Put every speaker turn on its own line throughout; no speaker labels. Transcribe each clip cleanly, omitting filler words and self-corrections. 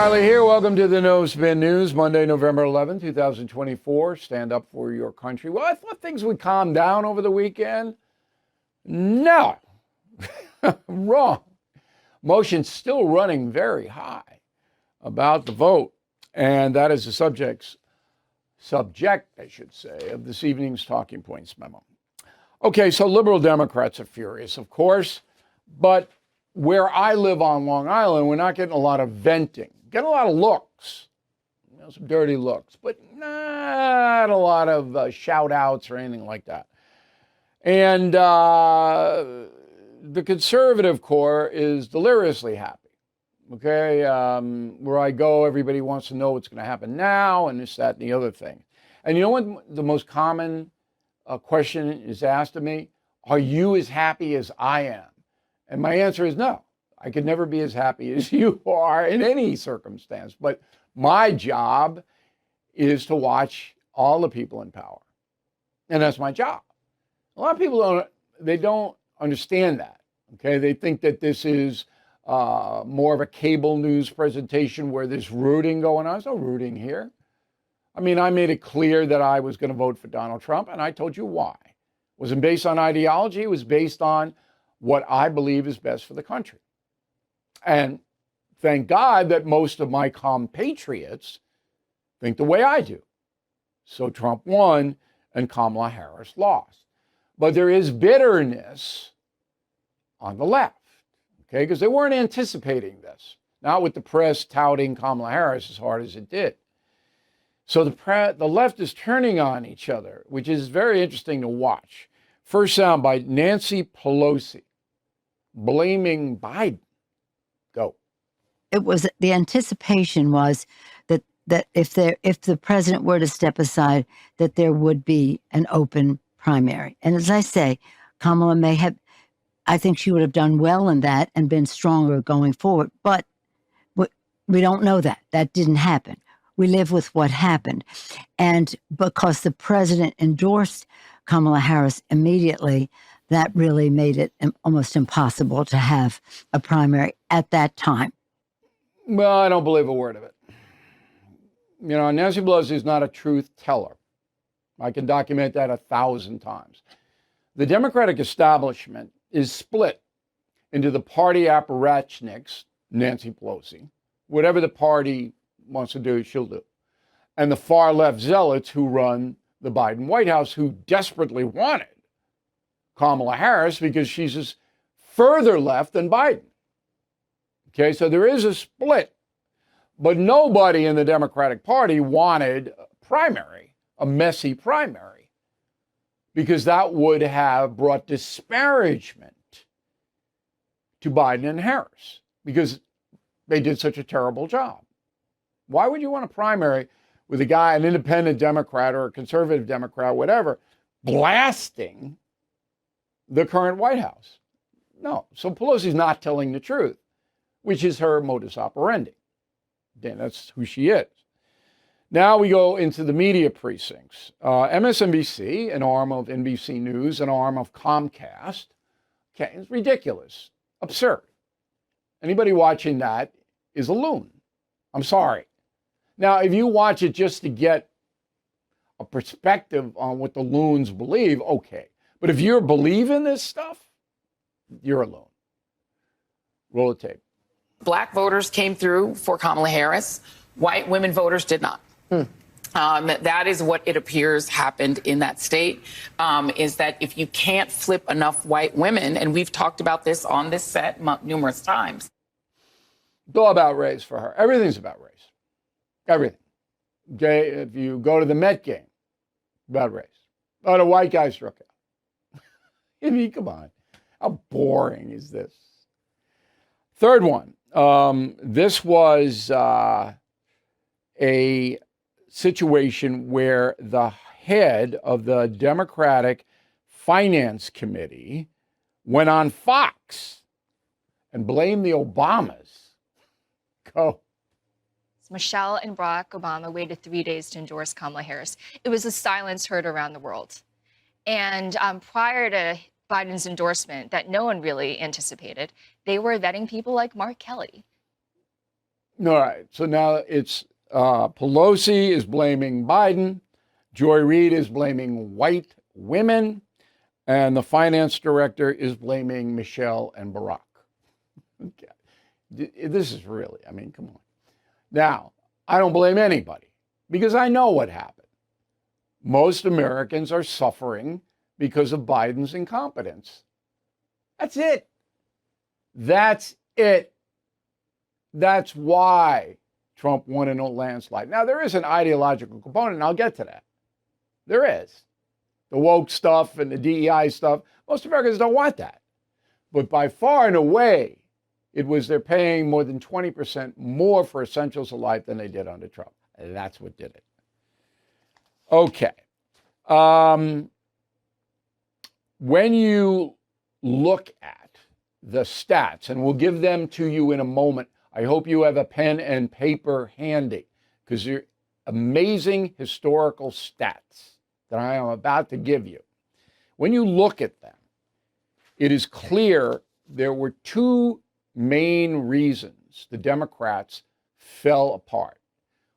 Crowley here. Welcome to the No Spin News, Monday, November 11, 2024. Stand up for your country. Well, I thought things would calm down over the weekend. No. Wrong. Motion's still running very high about the vote. And that is the subject, I should say, of this evening's Talking Points memo. Okay, so liberal Democrats are furious, of course, but where I live on Long Island, we're not getting a lot of venting. Getting a lot of looks, some dirty looks, but not a lot of shout outs or anything like that. And the conservative core is deliriously happy. Okay, where I go, everybody wants to know what's going to happen now and this, that, and the other thing. And you know what the most common question is asked of me? Are you as happy as I am? And my answer is no. I could never be as happy as you are in any circumstance. But my job is to watch all the people in power. And that's my job. A lot of people don't understand that. Okay, they think that this is more of a cable news presentation where there's rooting going on. There's no rooting here. I mean, I made it clear that I was going to vote for Donald Trump, and I told you why. It wasn't based on ideology. It was based on what I believe is best for the country. And thank God that most of my compatriots think the way I do. So Trump won and Kamala Harris lost. But there is bitterness on the left, okay, because they weren't anticipating this. Not with the press touting Kamala Harris as hard as it did. So the left is turning on each other, which is very interesting to watch. First sound by Nancy Pelosi blaming Biden. Go.
It was the anticipation was that if the president were to step aside, that there would be an open primary. And as I say, Kamala may have, I think she would have done well in that and been stronger going forward. But we don't know that. That didn't happen. We live with what happened. And because the president endorsed Kamala Harris immediately, that really made it almost impossible to have a primary at that time.
Well, I don't believe a word of it. You know, Nancy Pelosi is not a truth teller. I can document that 1,000 times. The Democratic establishment is split into the party apparatchiks, Nancy Pelosi, whatever the party wants to do, she'll do, and the far left zealots who run the Biden White House, who desperately wanted Kamala Harris because she's just further left than Biden. Okay, so there is a split, but nobody in the Democratic Party wanted a primary, a messy primary, because that would have brought disparagement to Biden and Harris because they did such a terrible job. Why would you want a primary with a guy, an independent Democrat or a conservative Democrat, whatever, blasting the current White House? No. So Pelosi's not telling the truth, which is her modus operandi. Then that's who she is. Now we go into the media precincts. MSNBC, an arm of NBC News, an arm of Comcast. Okay, it's ridiculous, absurd. Anybody watching that is a loon. I'm sorry. Now, if you watch it just to get a perspective on what the loons believe, okay. But if you believe in this stuff, you're a loon. Roll the tape.
Black voters came through for Kamala Harris. White women voters did not. That is what it appears happened in that state, is that if you can't flip enough white women, and we've talked about this on this set numerous times.
It's all about race for her. Everything's about race. Everything. Okay, if you go to the Met game, about race. Oh, the white guy struck out. I mean, come on. How boring is this? Third one. This was a situation where the head of the Democratic Finance Committee went on Fox and blamed the Obamas. Go.
Michelle and Barack Obama waited 3 days to endorse Kamala Harris. It was a silence heard around the world. And prior to Biden's endorsement that no one really anticipated, they were vetting people like Mark Kelly.
All right. So now it's Pelosi is blaming Biden. Joy Reid is blaming white women. And the finance director is blaming Michelle and Barack. Okay. This is really, I mean, come on. Now, I don't blame anybody because I know what happened. Most Americans are suffering because of Biden's incompetence. That's it. That's it. That's why Trump won in a landslide. Now, there is an ideological component, and I'll get to that. There is. The woke stuff and the DEI stuff. Most Americans don't want that. But by far and away, it was they're paying more than 20% more for essentials of life than they did under Trump. And that's what did it. Okay. When you look at the stats, and we'll give them to you in a moment, I hope you have a pen and paper handy because they're amazing historical stats that I am about to give you. When you look at them, it is clear there were two main reasons the Democrats fell apart.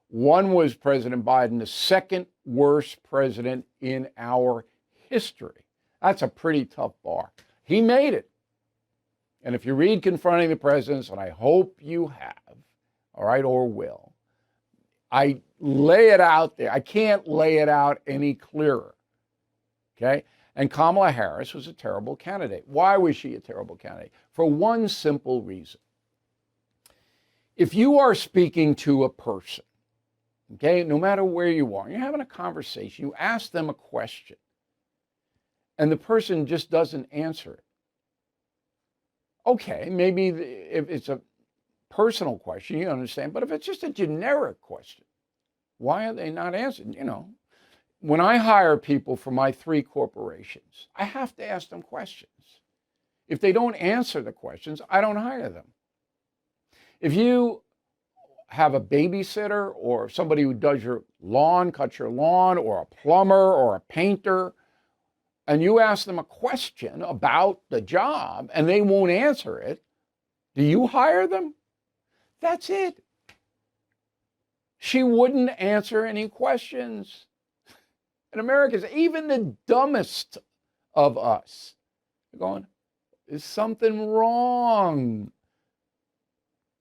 One was President Biden, the second worst president in our history. That's a pretty tough bar. He made it. And if you read Confronting the Presidents, and I hope you have, all right, or will, I lay it out there. I can't lay it out any clearer, okay? And Kamala Harris was a terrible candidate. Why was she a terrible candidate? For one simple reason. If you are speaking to a person, okay, no matter where you are, you're having a conversation, you ask them a question, and the person just doesn't answer it. Okay, maybe if it's a personal question, you understand, but if it's just a generic question, why are they not answering? You know, when I hire people for my 3 corporations, I have to ask them questions. If they don't answer the questions, I don't hire them. If you have a babysitter or somebody who does your lawn, cuts your lawn, or a plumber or a painter, and you ask them a question about the job and they won't answer it, do you hire them? That's it. She wouldn't answer any questions. And Americans, even the dumbest of us, are going, is something wrong?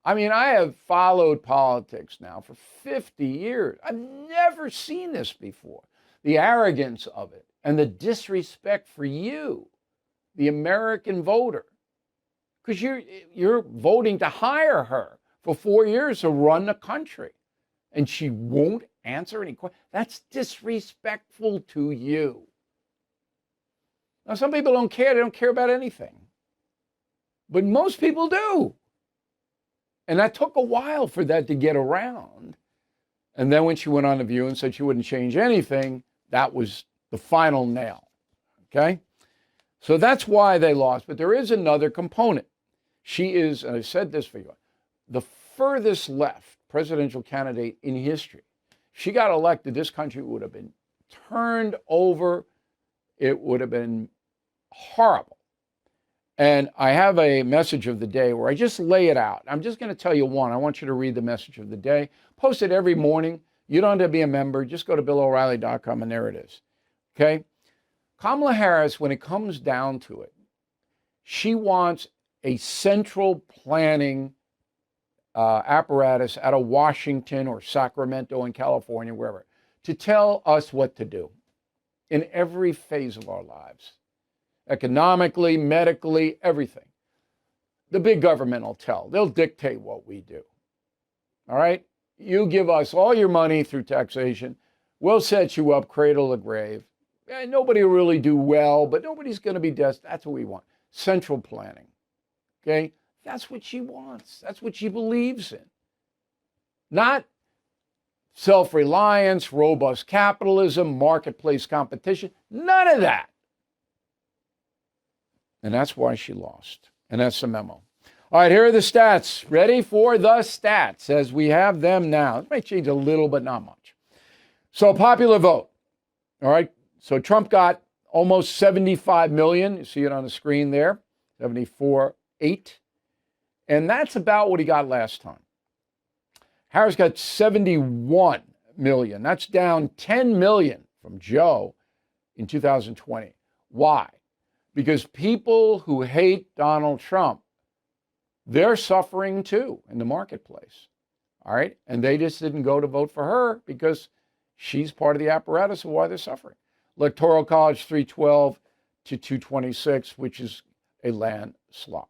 I mean, I have followed politics now for 50 years. I've never seen this before. The arrogance of it and the disrespect for you, the American voter, because you're voting to hire her for 4 years to run the country, and she won't answer any questions. That's disrespectful to you. Now, some people don't care. They don't care about anything. But most people do. And that took a while for that to get around. And then when she went on The View and said she wouldn't change anything, that was the final nail. Okay? So that's why they lost. But there is another component. She is, and I said this for you, the furthest left presidential candidate in history. If she got elected, this country would have been turned over. It would have been horrible. And I have a message of the day where I just lay it out. I'm just going to tell you one. I want you to read the message of the day. Post it every morning. You don't have to be a member. Just go to BillO'Reilly.com and there it is. Okay? Kamala Harris, when it comes down to it, she wants a central planning apparatus out of Washington or Sacramento in California, wherever, to tell us what to do in every phase of our lives. Economically, medically, everything. The big government will tell. They'll dictate what we do. All right? You give us all your money through taxation. We'll set you up cradle to grave. Nobody will really do well, but nobody's going to be destitute. That's what we want. Central planning. Okay? That's what she wants. That's what she believes in. Not self-reliance, robust capitalism, marketplace competition. None of that. And that's why she lost. And that's the memo. All right, here are the stats. Ready for the stats as we have them now. It may change a little, but not much. So popular vote. All right. So Trump got almost 75 million. You see it on the screen there. 74.8. And that's about what he got last time. Harris got 71 million. That's down 10 million from Joe in 2020. Why? Because people who hate Donald Trump, they're suffering too in the marketplace. All right? And they just didn't go to vote for her because she's part of the apparatus of why they're suffering. Electoral College 312 to 226, which is a landslide.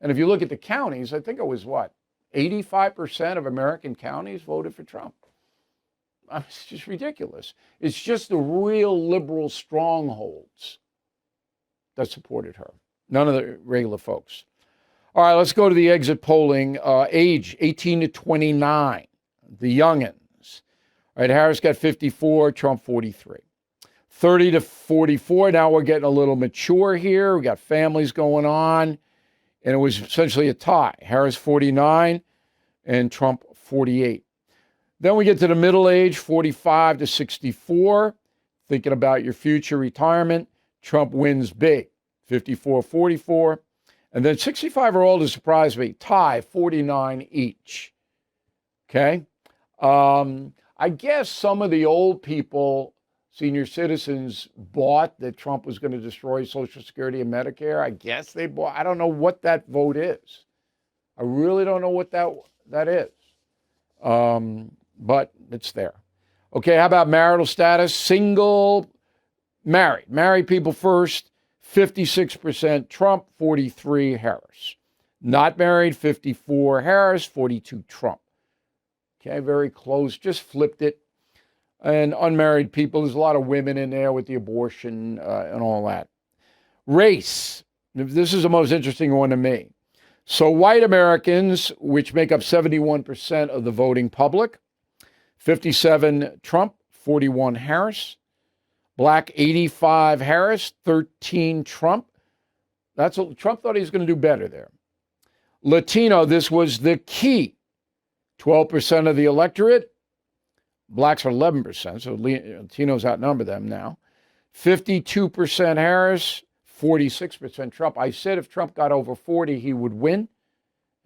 And if you look at the counties, I think it was 85% of American counties voted for Trump. It's just ridiculous. It's just the real liberal strongholds that supported her. None of the regular folks. All right, let's go to the exit polling. Age 18 to 29, the youngins. All right, Harris got 54, Trump 43. 30 to 44, now we're getting a little mature here. We got families going on. And it was essentially a tie. Harris 49 and Trump 48. Then we get to the middle age, 45 to 64. Thinking about your future retirement. Trump wins big, 54-44. And then 65 or older surprised me. Tie, 49 each. Okay? I guess some of the old people, senior citizens, bought that Trump was going to destroy Social Security and Medicare. I guess they bought. I don't know what that vote is. I really don't know what that is. But it's there. Okay, how about marital status? Single, married. Married people first, 56% Trump, 43 Harris. Not married, 54 Harris, 42 Trump. Okay, very close, just flipped it. And unmarried people, there's a lot of women in there with the abortion and all that. Race, this is the most interesting one to me. So white Americans, which make up 71% of the voting public, 57 Trump, 41 Harris. Black, 85 Harris, 13 Trump. Trump thought he was going to do better there. Latino, this was the key. 12% of the electorate. Blacks are 11%, so Latinos outnumber them now. 52% Harris, 46% Trump. I said if Trump got over 40, he would win.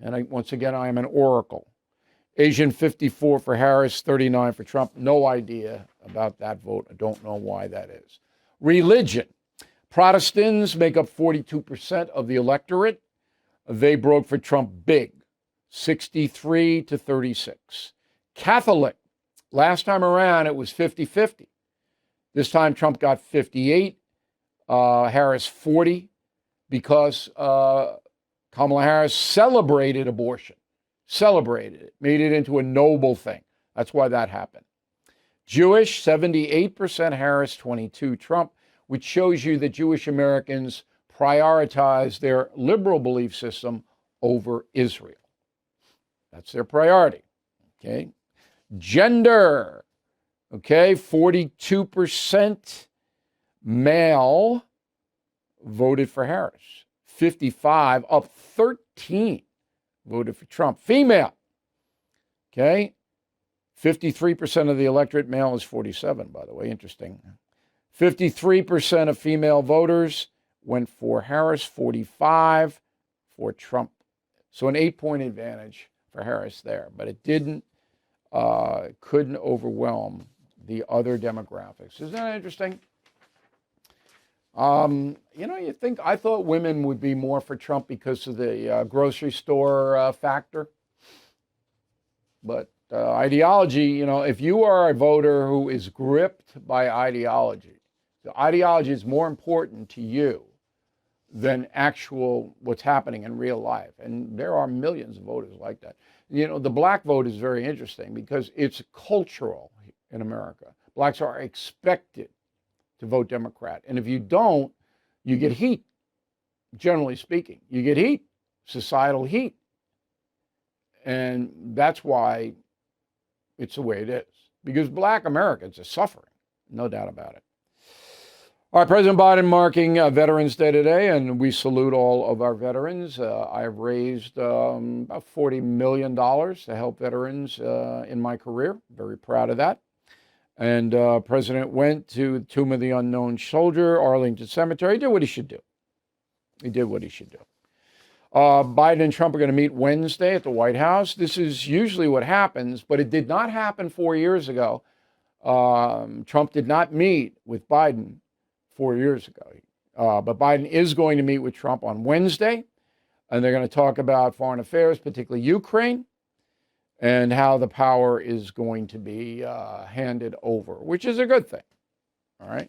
And once again, I am an oracle. Asian, 54 for Harris, 39 for Trump. No idea about that vote. I don't know why that is. Religion. Protestants make up 42% of the electorate. They broke for Trump big, 63 to 36. Catholic. Last time around, it was 50-50. This time, Trump got 58, Harris 40, because Kamala Harris celebrated abortion. Celebrated it, made it into a noble thing. That's why that happened. Jewish, 78% Harris, 22 Trump, which shows you that Jewish Americans prioritize their liberal belief system over Israel. That's their priority, okay? Gender, okay, 42% male voted for Harris. 55, up 13, voted for Trump. Female, okay, 53% of the electorate. Male is 47, by the way, interesting. 53% of female voters went for Harris, 45 for Trump. So an 8-point advantage for Harris there, but it couldn't overwhelm the other demographics. Isn't that interesting? You think, I thought women would be more for Trump because of the grocery store factor. But ideology, if you are a voter who is gripped by ideology, the ideology is more important to you than actual what's happening in real life. And there are millions of voters like that. The black vote is very interesting because it's cultural in America. Blacks are expected to vote Democrat. And if you don't, you get heat, generally speaking. You get heat, societal heat. And that's why it's the way it is. Because black Americans are suffering, no doubt about it. All right, President Biden marking Veterans Day today, and we salute all of our veterans. I have raised about $40 million to help veterans in my career. Very proud of that. And President went to the Tomb of the Unknown Soldier, Arlington Cemetery. He did what he should do. He did what he should do. Biden and Trump are going to meet Wednesday at the White House. This is usually what happens, but it did not happen 4 years ago. Trump did not meet with Biden 4 years ago. But Biden is going to meet with Trump on Wednesday, and they're going to talk about foreign affairs, particularly Ukraine, and how the power is going to be handed over, which is a good thing. All right.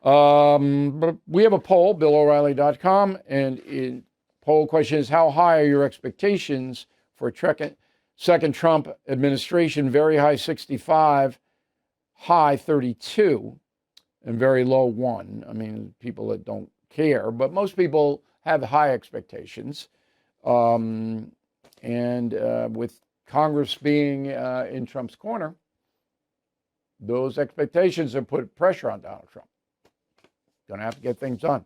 But we have a poll, BillO'Reilly.com, and the poll question is, how high are your expectations for a second Trump administration? Very high 65, high 32, and very low 1. I mean, people that don't care, but most people have high expectations. And with Congress being in Trump's corner, those expectations have put pressure on Donald Trump. Going to have to get things done.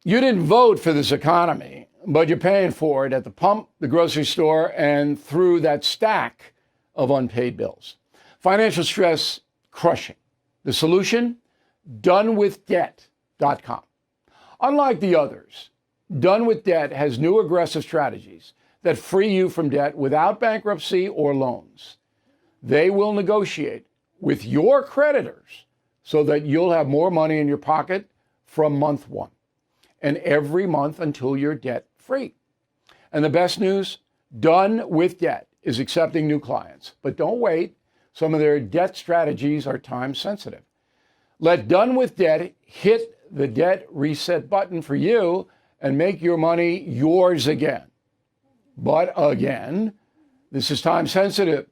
You didn't vote for this economy, but you're paying for it at the pump, the grocery store, and through that stack of unpaid bills. Financial stress crushing. The solution? donewithdebt.com. Unlike the others, Done with Debt has new aggressive strategies that free you from debt without bankruptcy or loans. They will negotiate with your creditors so that you'll have more money in your pocket from month one and every month until you're debt free. And the best news, Done with Debt is accepting new clients. But don't wait. Some of their debt strategies are time sensitive. Let Done with Debt hit the debt reset button for you and make your money yours again. But again, this is time sensitive.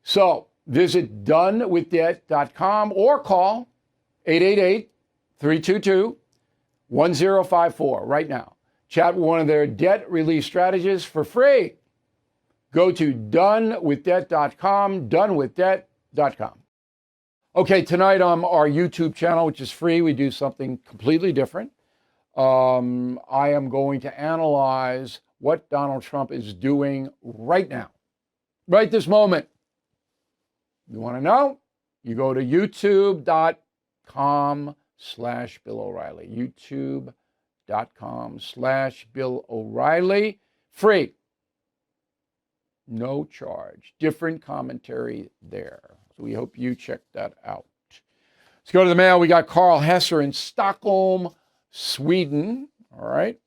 So visit donewithdebt.com or call 888-322-1054 right now. Chat with one of their debt relief strategists for free. Go to donewithdebt.com, donewithdebt.com. Okay, tonight on our YouTube channel, which is free, we do something completely different. I am going to analyze what Donald Trump is doing right now, right this moment. You want to know? You go to youtube.com/Bill O'Reilly. youtube.com/Bill O'Reilly. Free. No charge. Different commentary there. So we hope you check that out. Let's go to the mail. We got Carl Hesser in Stockholm, Sweden. All right.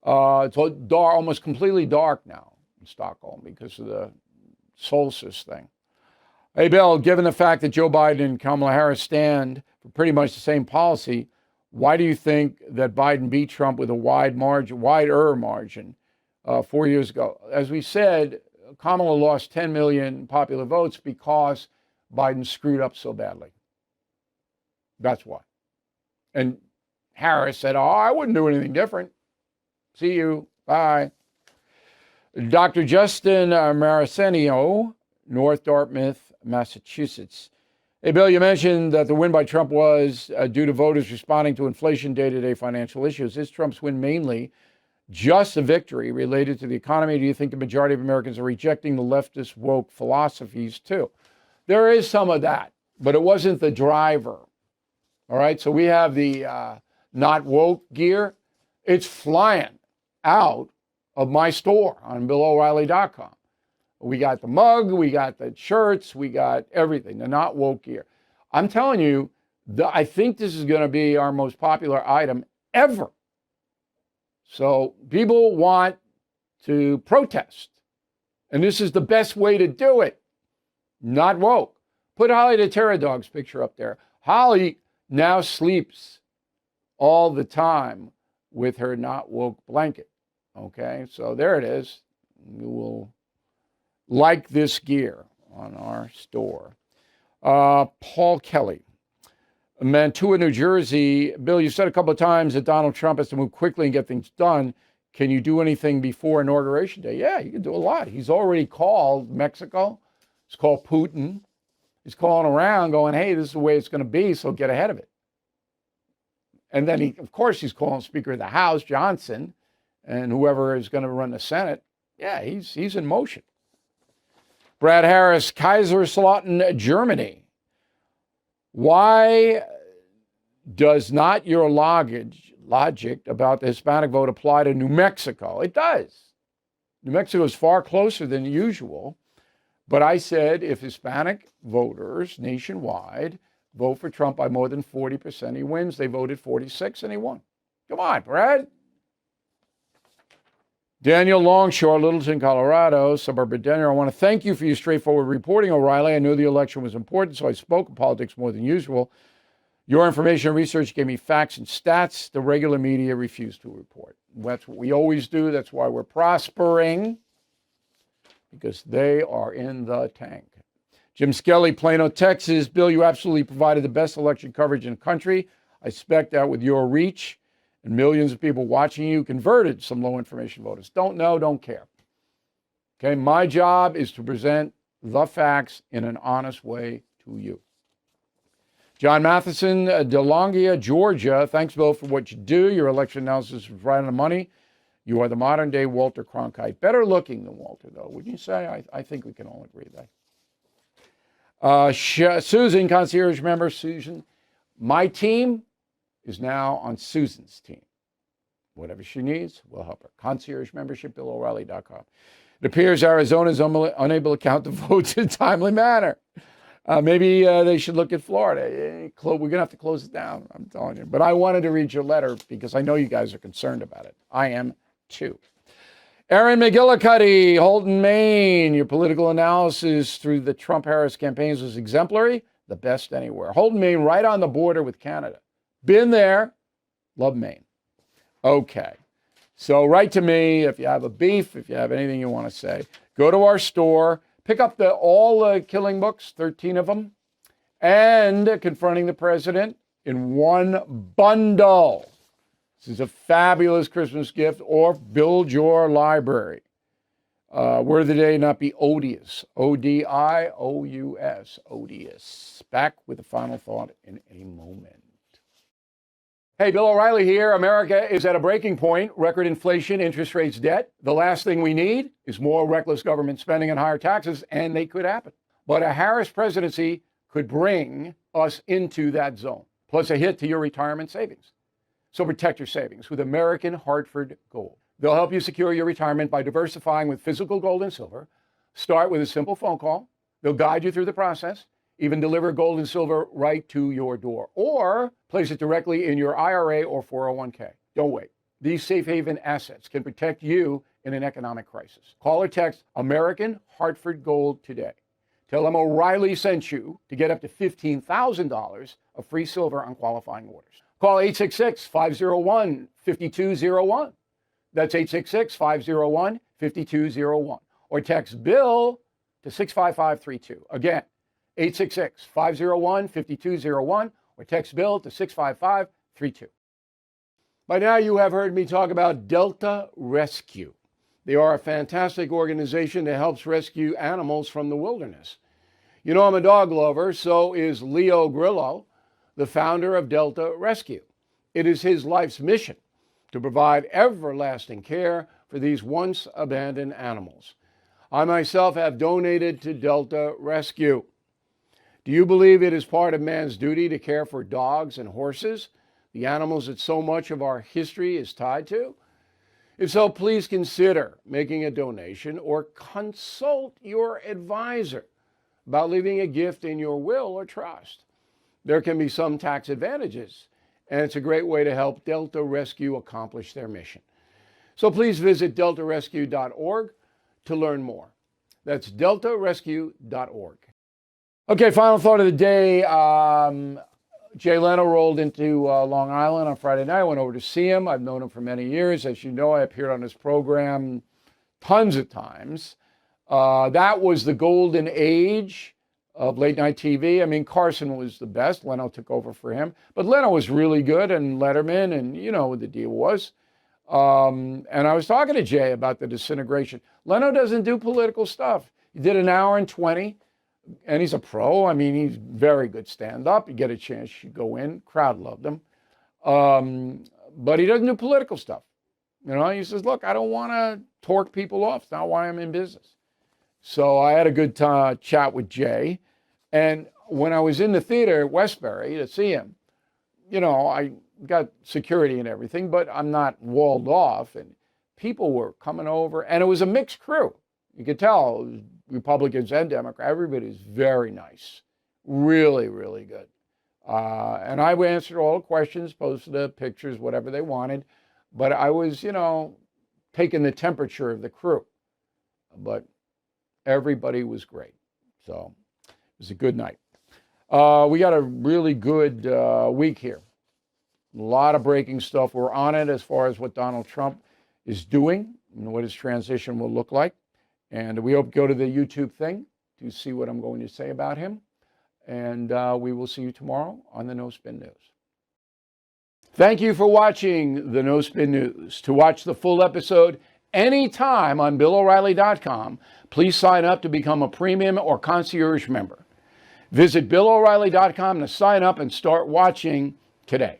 It's dark, almost completely dark now in Stockholm because of the solstice thing. Hey, Bill, given the fact that Joe Biden and Kamala Harris stand for pretty much the same policy, why do you think that Biden beat Trump with a wider margin 4 years ago? As we said, Kamala lost 10 million popular votes because Biden screwed up so badly. That's why. And Harris said, I wouldn't do anything different. See you. Bye. Dr. Justin Marasenio, North Dartmouth, Massachusetts. Hey, Bill, you mentioned that the win by Trump was due to voters responding to inflation, day-to-day financial issues. Is Trump's win mainly just a victory related to the economy? Do you think the majority of Americans are rejecting the leftist woke philosophies too? There is some of that, but it wasn't the driver. All right, so we have the not woke gear. It's flying out of my store on BillO'Reilly.com. We got the mug, we got the shirts, we got everything, the not woke gear. I'm telling you, I think this is going to be our most popular item ever. So people want to protest, and this is the best way to do it. Not woke. Put Holly the Terror Dog's picture up there. Holly now sleeps all the time with her not woke blanket. Okay, so there it is. You will like this gear on our store. Paul Kelly, Mantua, New Jersey. Bill, you said a couple of times that Donald Trump has to move quickly and get things done. Can you do anything before Inauguration Day? Yeah, you can do a lot. He's already called Mexico. He's called Putin. He's calling around going, hey, this is the way it's going to be, so get ahead of it. And then, he's calling Speaker of the House, Johnson, and whoever is going to run the Senate. Yeah, he's in motion. Brad Harris, Kaiserslautern, Germany. Why does not your luggage logic about the Hispanic vote apply to New Mexico. It does. New Mexico is far closer than usual. But I said if Hispanic voters nationwide vote for Trump by more than 40%, he wins. They voted 46 and he won. Come on, Brad. Daniel Longshore, Littleton, Colorado, suburb of Denver. I want to thank you for your straightforward reporting, O'Reilly. I knew the election was important, so I spoke of politics more than usual. Your information and research gave me facts and stats the regular media refused to report. That's what we always do. That's why we're prospering, because they are in the tank. Jim Skelly, Plano, Texas. Bill, you absolutely provided the best election coverage in the country. I expect that with your reach and millions of people watching you converted some low information voters. Don't know, don't care. Okay, my job is to present the facts in an honest way to you. John Matheson, Delongia, Georgia. Thanks, Bill, for what you do. Your election analysis is right on the money. You are the modern day Walter Cronkite. Better looking than Walter, though, wouldn't you say? I think we can all agree that. Susan, concierge member, Susan. My team is now on Susan's team. Whatever she needs, we'll help her. Concierge membership, BillO'Reilly.com. It appears Arizona is unable to count the votes in a timely manner. Maybe they should look at Florida. We're going to have to close it down, I'm telling you. But I wanted to read your letter because I know you guys are concerned about it. I am too. Aaron McGillicuddy, Holton, Maine. Your political analysis through the Trump-Harris campaigns was exemplary, the best anywhere. Holton, Maine, right on the border with Canada. Been there, love Maine. Okay, so write to me if you have a beef, if you have anything you want to say. Go to our store, pick up all the killing books, 13 of them, and Confronting the President in one bundle. This is a fabulous Christmas gift, or build your library. Word of the day, not be odious. O-D-I-O-U-S, odious. Back with the final thought in a moment. Hey, Bill O'Reilly here. America is at a breaking point. Record inflation, interest rates, debt. The last thing we need is more reckless government spending and higher taxes, and they could happen. But a Harris presidency could bring us into that zone, plus a hit to your retirement savings. So protect your savings with American Hartford Gold. They'll help you secure your retirement by diversifying with physical gold and silver. Start with a simple phone call. They'll guide you through the process, even deliver gold and silver right to your door, or place it directly in your IRA or 401k. Don't wait. These safe haven assets can protect you in an economic crisis. Call or text American Hartford Gold today. Tell them O'Reilly sent you to get up to $15,000 of free silver on qualifying orders. Call 866-501-5201. That's 866-501-5201. Or text Bill to 65532. Again, 866-501-5201, or text Bill to 65532. By now you have heard me talk about Delta Rescue. They are a fantastic organization that helps rescue animals from the wilderness. You know I'm a dog lover, so is Leo Grillo, the founder of Delta Rescue. It is his life's mission to provide everlasting care for these once abandoned animals. I myself have donated to Delta Rescue. Do you believe it is part of man's duty to care for dogs and horses, the animals that so much of our history is tied to? If so, please consider making a donation or consult your advisor about leaving a gift in your will or trust. There can be some tax advantages, and it's a great way to help Delta Rescue accomplish their mission. So please visit deltarescue.org to learn more. That's deltarescue.org. Okay, final thought of the day. Jay Leno rolled into Long Island on Friday night. I went over to see him. I've known him for many years. As you know, I appeared on his program tons of times. That was the golden age of late night TV. I mean, Carson was the best. Leno took over for him. But Leno was really good, and Letterman, and you know what the deal was. And I was talking to Jay about the disintegration. Leno doesn't do political stuff. He did an hour and 20. And he's a pro. I mean, he's very good stand-up. You get a chance, you go in. Crowd loved him. But he doesn't do political stuff. You know, he says, look, I don't want to torque people off. It's not why I'm in business. So I had a good chat with Jay. And when I was in the theater at Westbury to see him, you know, I got security and everything, but I'm not walled off. And people were coming over, and it was a mixed crew. You could tell Republicans and Democrats. Everybody's very nice, really, really good. And I answered all the questions, posted the pictures, whatever they wanted. But I was, taking the temperature of the crew. But everybody was great. So it was a good night. We got a really good week here. A lot of breaking stuff. We're on it as far as what Donald Trump is doing and what his transition will look like. And we hope to go to the YouTube thing to see what I'm going to say about him. And we will see you tomorrow on the No Spin News. Thank you for watching the No Spin News. To watch the full episode anytime on BillO'Reilly.com, please sign up to become a premium or concierge member. Visit BillO'Reilly.com to sign up and start watching today.